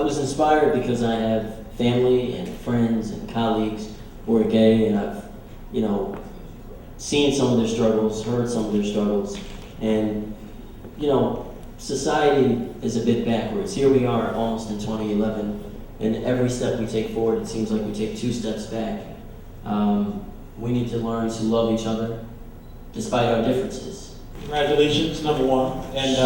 I was inspired because I have family and friends and colleagues who are gay, and I've, seen some of their struggles, heard some of their struggles, and, society is a bit backwards. Here we are almost in 2011, and every step we take forward, it seems like we take 2 steps back. We need to learn to love each other despite our differences. Congratulations, number one, and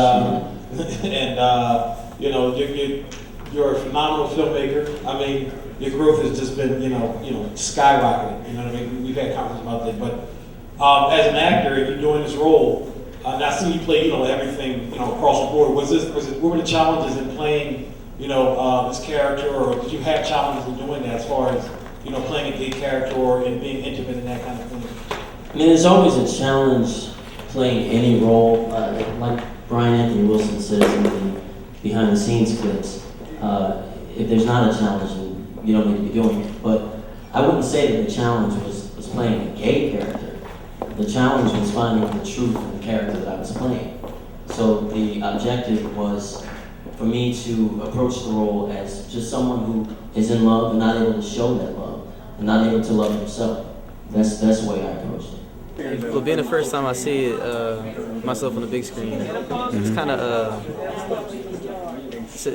you're a phenomenal filmmaker. I mean, your growth has just been skyrocketing. You know what I mean? We've had conversations about that, but as an actor, you're doing this role. And I see you play everything across the board. What were the challenges in playing this character, or did you have challenges in doing that as far as playing a gay character and being intimate and that kind of thing? I mean, there's always a challenge playing any role. Like Brian Anthony Wilson says in the behind-the-scenes clips, if there's not a challenge, then you don't need to be doing it. But I wouldn't say that the challenge was playing a gay character. The challenge was finding the truth in the character that I was playing. So the objective was for me to approach the role as just someone who is in love and not able to show that love, and not able to love himself. That's the way I approached it. Well, being the first time I see it, myself on the big screen, it's kind of it's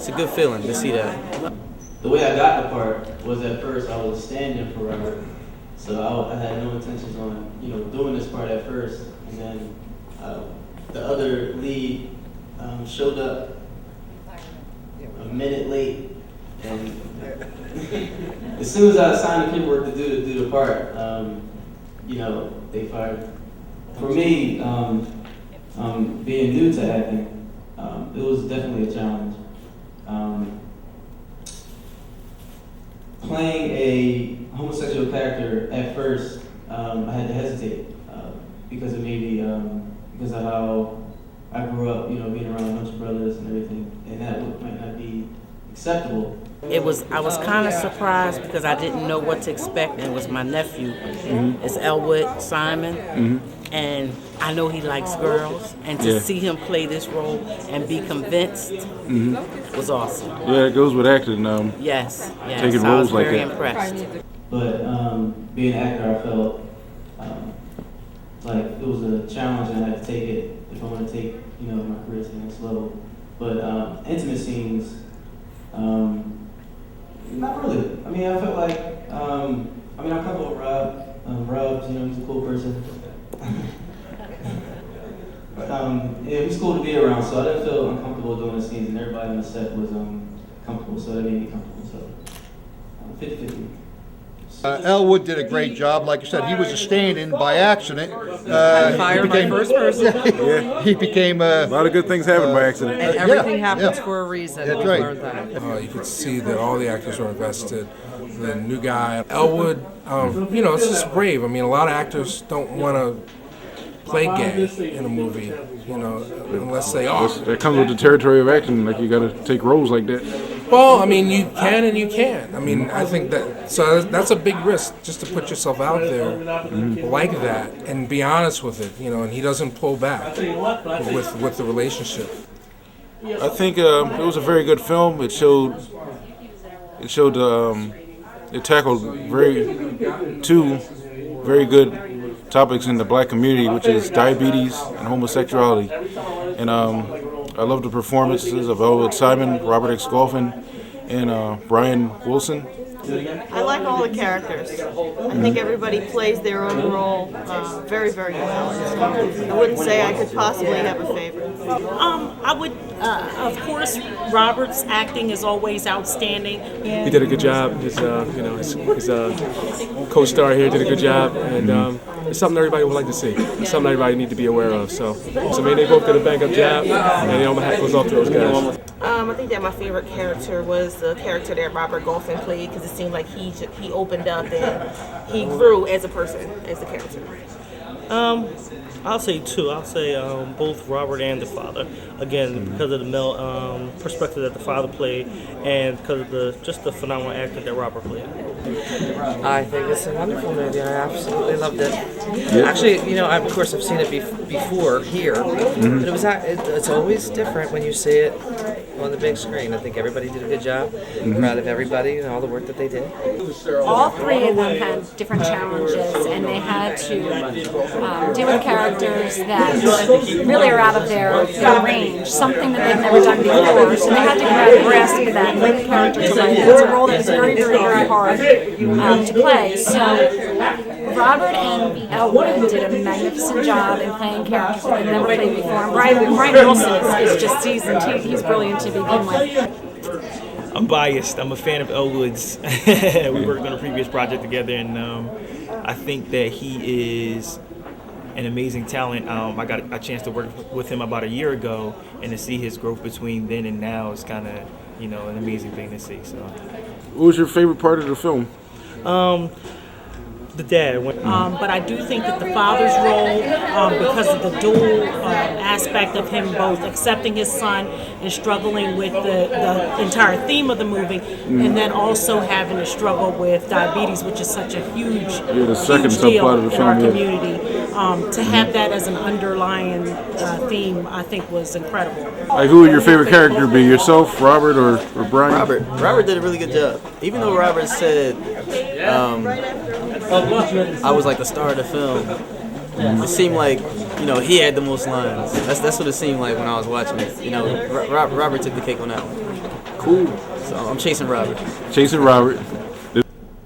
a good feeling to see that. The way I got the part was at first I was standing for Robert, so I had no intentions on doing this part at first, and then the other lead showed up a minute late, and as soon as I signed the paperwork to do the part, they fired. For me, being new to acting, it was definitely a challenge. Playing a homosexual character at first, I had to hesitate because of how I grew up, being around a bunch of brothers and everything, and that might not be acceptable. I was kind of surprised because I didn't know what to expect, and it was my nephew. It's Elwood Simon, and I know he likes girls, and to see him play this role and be convinced was awesome. Yeah, it goes with acting. Yes, taking roles like that. I was very impressed. But being an actor, I felt like it was a challenge, and I had to take it if I want to take my career to the next level. But intimate scenes, not really. I mean, I felt like I'm comfortable with Rob. Rob, he's a cool person. He's cool to be around, so I didn't feel uncomfortable doing the scenes, and everybody on the set was comfortable, so that made me comfortable. So 50-50. Elwood did a great job. Like I said, he was a stand-in by accident. Fired my first person. He became a lot of good things happen by accident. And everything happens for a reason. That's We've right. learned that. You could see that all the actors were invested. The new guy, Elwood, it's just brave. I mean, a lot of actors don't want to play gay in a movie, unless they are. That comes with the territory of acting. Like, you got to take roles like that. Well, I mean, you can and you can't. I mean, I think that's a big risk, just to put yourself out there like that and be honest with it, and he doesn't pull back with the relationship. I think it was a very good film. It tackled two very good topics in the black community, which is diabetes and homosexuality. And I love the performances of Elwood Simon, Robert X. Golphin, and Brian Wilson. I like all the characters. I think everybody plays their own role very, very well. I wouldn't say I could possibly have a favorite. I would, of course, Robert's acting is always outstanding. He did a good job. His co-star here did a good job, and it's something everybody would like to see. It's something everybody need to be aware of. So they both did a bang-up job, and my hat goes off to those guys. I think that my favorite character was the character that Robert Golphin played, because it seemed like he opened up and he grew as a person, as a character. I'll say two. I'll say both Robert and the father. Again, because of the male perspective that the father played, and because of the phenomenal acting that Robert played. I think it's a wonderful movie. I absolutely loved it. Yeah. Actually, of course, I've seen it before here, but it's always different when you see it on the big screen. I think everybody did a good job. Proud of everybody and all the work that they did. All three of them had different challenges, and they had to deal with characters that really are out of their range, something that they've never done before. So they had to grasp that, bring the character to life. It's a role that was very, very, very hard to play. So Robert and Elwood did a magnificent job in playing characters that they've never played before. And Brian Wilson is just seasoned. He's brilliant to begin with. I'm biased. I'm a fan of Elwood's. We worked on a previous project together, and I think that he is an amazing talent. I got a chance to work with him about a year ago, and to see his growth between then and now is kind of, an amazing thing to see. So, what was your favorite part of the film? The dad. But I do think that the father's role, because of the dual aspect of him both accepting his son and struggling with the entire theme of the movie, and then also having to struggle with diabetes, which is such a huge, huge deal in our community. To have that as an underlying theme, I think was incredible. Like, who would your favorite character be? Yourself, Robert, or Brian? Robert did a really good job. Even though Robert said I was like the star of the film, it seemed like he had the most lines. That's what it seemed like when I was watching it. Robert took the cake on that one. Cool. So I'm chasing Robert. Chasing Robert.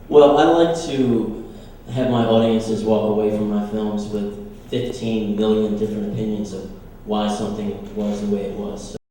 Well, I like to have my audiences walk away from my films with 15 million different opinions of why something was the way it was.